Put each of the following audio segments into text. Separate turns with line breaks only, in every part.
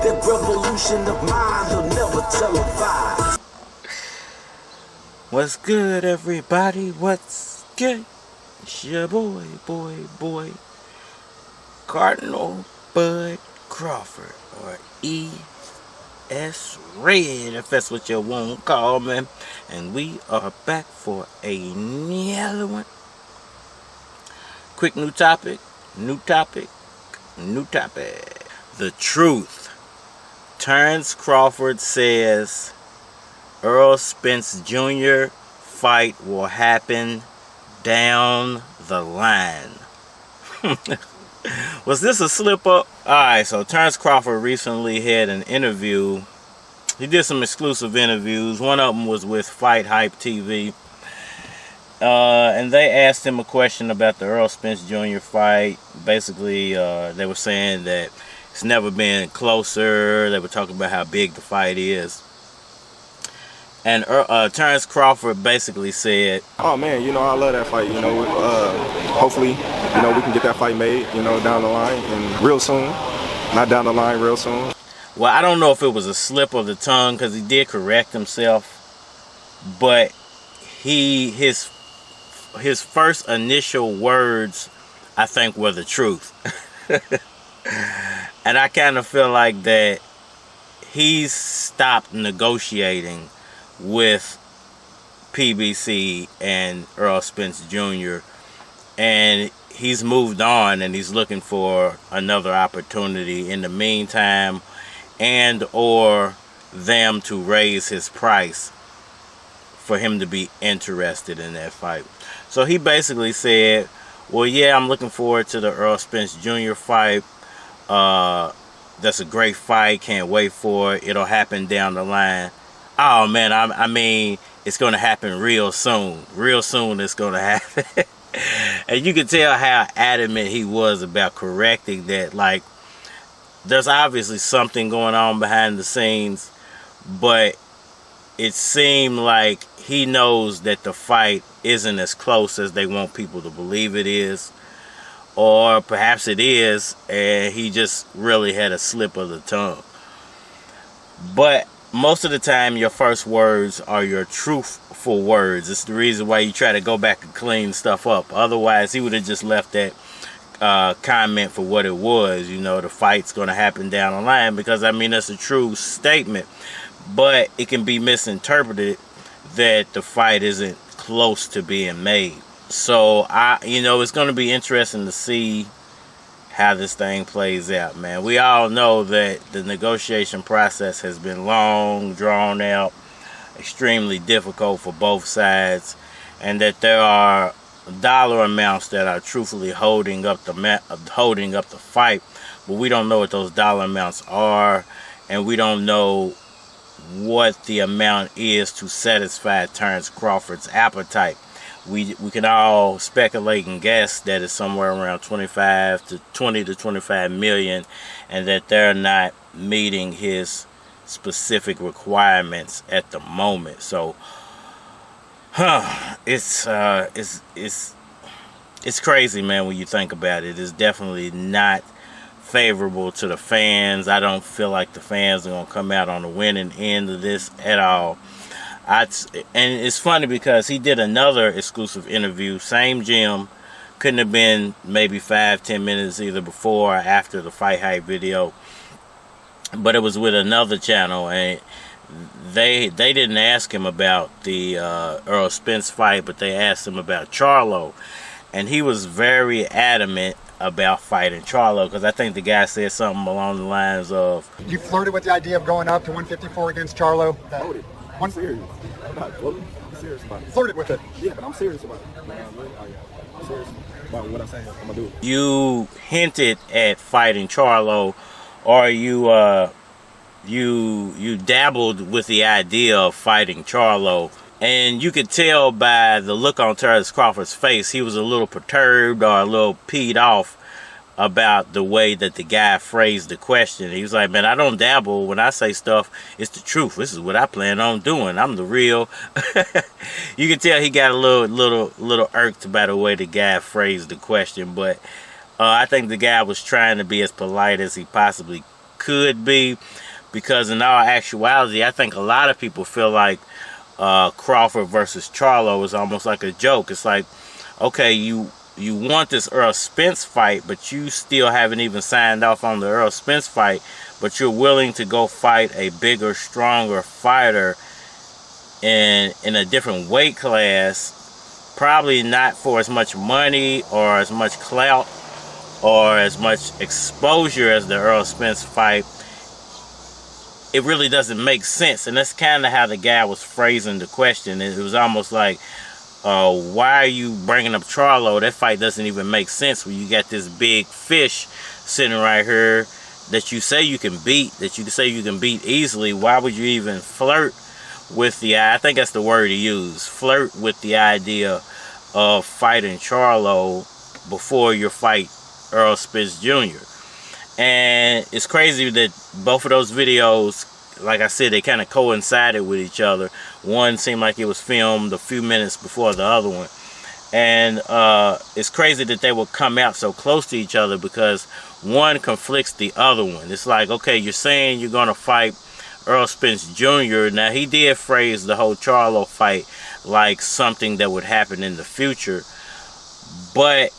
That revolution of mine, they'll never televise.
What's good, everybody? What's good? It's your boy, Cardinal Bud Crawford, or E.S. Red, if that's what you want to call me. And we are back for another one. Quick new topic. The truth. Terence Crawford says Errol Spence Jr. fight will happen down the line. Was this a slip up? Alright, so Terence Crawford recently had an interview. He did some exclusive interviews. One of them was with Fight Hype TV. And they asked him a question about the Errol Spence Jr. fight. Basically, they were saying that it's never been closer. They were talking about how big the fight is. And Terence Crawford basically said,
"Oh man, I love that fight. Hopefully, we can get that fight made, down the line and real soon. Not down the line, real soon."
Well, I don't know if it was a slip of the tongue because he did correct himself, but his first initial words, I think, were the truth. And I kind of feel like that he's stopped negotiating with PBC and Errol Spence Jr. and he's moved on and he's looking for another opportunity in the meantime, and or them to raise his price for him to be interested in that fight. So he basically said, well, yeah, I'm looking forward to the Errol Spence Jr. fight. That's a great fight. Can't wait for it. It'll happen down the line. Oh, man, I mean, it's going to happen real soon. Real soon it's going to happen. And you can tell how adamant he was about correcting that. Like, there's obviously something going on behind the scenes, but it seemed like he knows that the fight isn't as close as they want people to believe it is. Or perhaps it is, and he just really had a slip of the tongue. But most of the time, your first words are your truthful words. It's the reason why you try to go back and clean stuff up. Otherwise, he would have just left that comment for what it was. The fight's going to happen down the line, because, I mean, that's a true statement. But it can be misinterpreted that the fight isn't close to being made. So, it's going to be interesting to see how this thing plays out, man. We all know that the negotiation process has been long, drawn out, extremely difficult for both sides, and that there are dollar amounts that are truthfully holding up the fight, but we don't know what those dollar amounts are, and we don't know what the amount is to satisfy Terence Crawford's appetite. We can all speculate and guess that it's somewhere around 20 to 25 million, and that they're not meeting his specific requirements at the moment. So, it's crazy, man, when you think about it. It's definitely not favorable to the fans. I don't feel like the fans are going to come out on the winning end of this at all. And it's funny because he did another exclusive interview, same gym, couldn't have been maybe 5-10 minutes either before or after the Fight Hype video, but it was with another channel, and they didn't ask him about the Errol Spence fight, but they asked him about Charlo, and he was very adamant about fighting Charlo, because I think the guy said something along the lines of,
"You flirted with the idea of going up to 154 against Charlo."
I'm serious. I'm not flirting. I'm serious about it.
Flirted with it.
Yeah, but I'm serious about it. I'm serious about what I'm saying. I'm gonna do it.
You hinted at fighting Charlo, or you dabbled with the idea of fighting Charlo, and you could tell by the look on Terence Crawford's face, he was a little perturbed or a little peed off about the way that the guy phrased the question. He was like, man, I don't dabble. When I say stuff, it's the truth. This is what I plan on doing. I'm the real. You can tell he got a little irked by the way the guy phrased the question, but I think the guy was trying to be as polite as he possibly could be, because in all actuality, I think a lot of people feel like Crawford versus Charlo is almost like a joke. It's like, okay, you want this Errol Spence fight, but you still haven't even signed off on the Errol Spence fight, but you're willing to go fight a bigger, stronger fighter in a different weight class, probably not for as much money or as much clout or as much exposure as the Errol Spence fight. It really doesn't make sense. And that's kind of how the guy was phrasing the question. It was almost like, why are you bringing up Charlo? That fight doesn't even make sense when you got this big fish sitting right here that you say you can beat, easily. Why would you even flirt with the, I think that's the word he used, flirt with the idea of fighting Charlo before your fight Errol Spence Jr. And it's crazy that both of those videos, like I said, they kind of coincided with each other. One seemed like it was filmed a few minutes before the other one. And it's crazy that they will come out so close to each other, because one conflicts the other one. It's like, okay, you're saying you're going to fight Errol Spence Jr. Now, he did phrase the whole Charlo fight like something that would happen in the future, but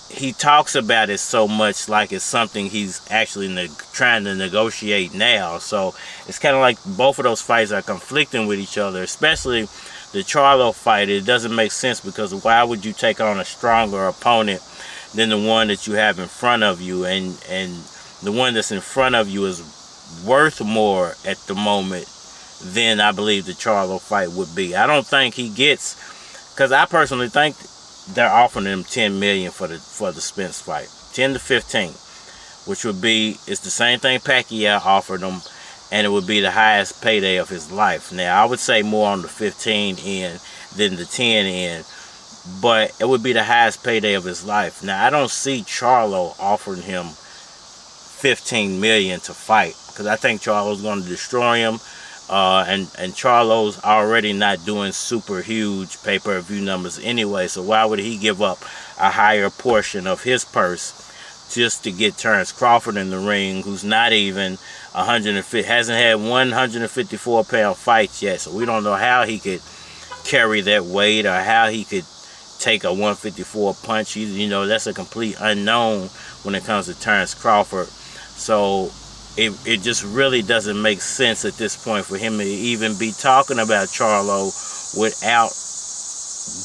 he talks about it so much like it's something he's actually trying to negotiate now. So it's kind of like both of those fights are conflicting with each other, especially the Charlo fight. It doesn't make sense, because why would you take on a stronger opponent than the one that you have in front of you? And the one that's in front of you is worth more at the moment than I believe the Charlo fight would be. I don't think he gets, because I personally think they're offering him $10 million for the Spence fight, 10 to 15, which would be, it's the same thing Pacquiao offered him, and it would be the highest payday of his life. Now, I would say more on the 15 end than the 10 end, but it would be the highest payday of his life. Now, I don't see Charlo offering him $15 million to fight, because I think Charlo's going to destroy him. And Charlo's already not doing super huge pay-per-view numbers anyway, so why would he give up a higher portion of his purse just to get Terence Crawford in the ring, who's not even 150, hasn't had 154-pound fights yet, so we don't know how he could carry that weight or how he could take a 154 punch. You know, that's a complete unknown when it comes to Terence Crawford. So it just really doesn't make sense at this point for him to even be talking about Charlo without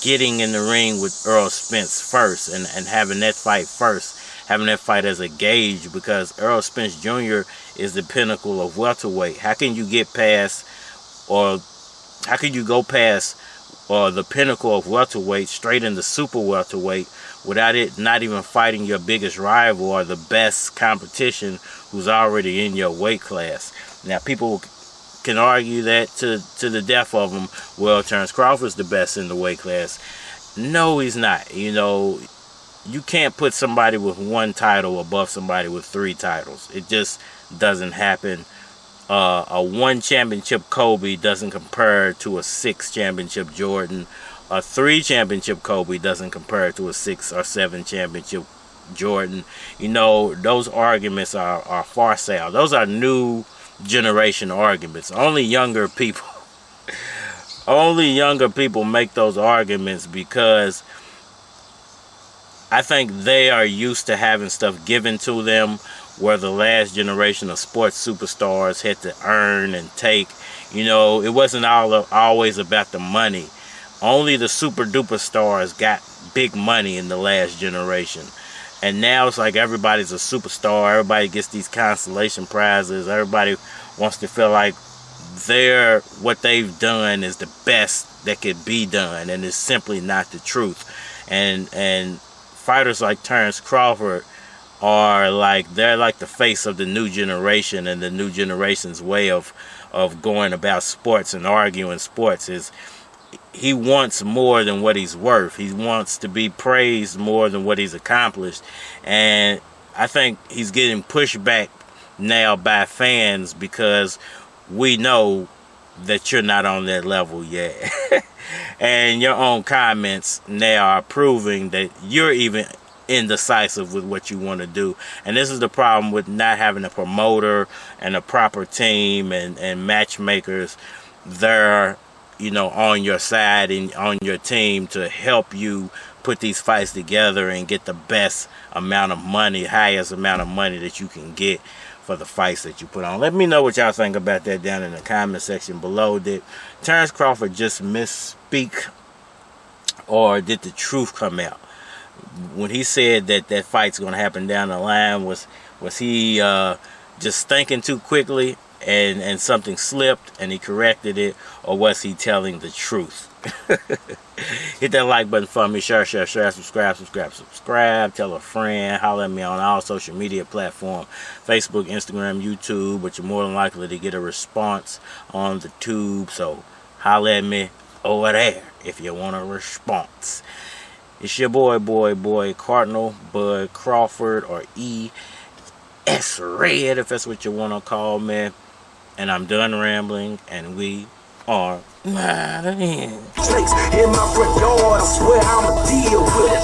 getting in the ring with Errol Spence first and having that fight first, having that fight as a gauge, because Errol Spence Jr. is the pinnacle of welterweight. How can you get past, or how can you go past the pinnacle of welterweight straight into super welterweight without it not even fighting your biggest rival or the best competition who's already in your weight class? Now, people can argue that to the death of them. Well, Terence Crawford's the best in the weight class. No, he's not. You know, you can't put somebody with one title above somebody with 3 titles. It just doesn't happen. A 1 championship Kobe doesn't compare to a 6 championship Jordan. A 3 championship Kobe doesn't compare to a 6 or 7 championship Jordan. You know, those arguments are far sale. Those are new generation arguments. Only younger people make those arguments, because I think they are used to having stuff given to them, where the last generation of sports superstars had to earn and take. You know, it wasn't always about the money. Only the super duper stars got big money in the last generation. And now it's like everybody's a superstar. Everybody gets these consolation prizes. Everybody wants to feel like what they've done is the best that could be done, and it's simply not the truth. And fighters like Terence Crawford are they're like the face of the new generation, and the new generation's way of going about sports and arguing sports is he wants more than what he's worth. He wants to be praised more than what he's accomplished. And I think he's getting pushed back now by fans, because we know that you're not on that level yet. And your own comments now are proving that you're even indecisive with what you want to do. And this is the problem with not having a promoter and a proper team and matchmakers there, you know, on your side and on your team to help you put these fights together and get the best amount of money, highest amount of money that you can get for the fights that you put on. Let me know what y'all think about that down in the comment section below. Did Terence Crawford just misspeak, or did the truth come out? When he said that that fight's going to happen down the line, was he just thinking too quickly and something slipped and he corrected it, or was he telling the truth? Hit that like button for me, share, subscribe, tell a friend, holler at me on all social media platforms, Facebook, Instagram, YouTube, but you're more than likely to get a response on the tube, so holler at me over there if you want a response. It's your boy Cardinal Bud Crawford, or E.S. Red, if that's what you want to call me. And I'm done rambling, and we are mad at him.
Snakes in my front yard, I swear I'ma deal with it.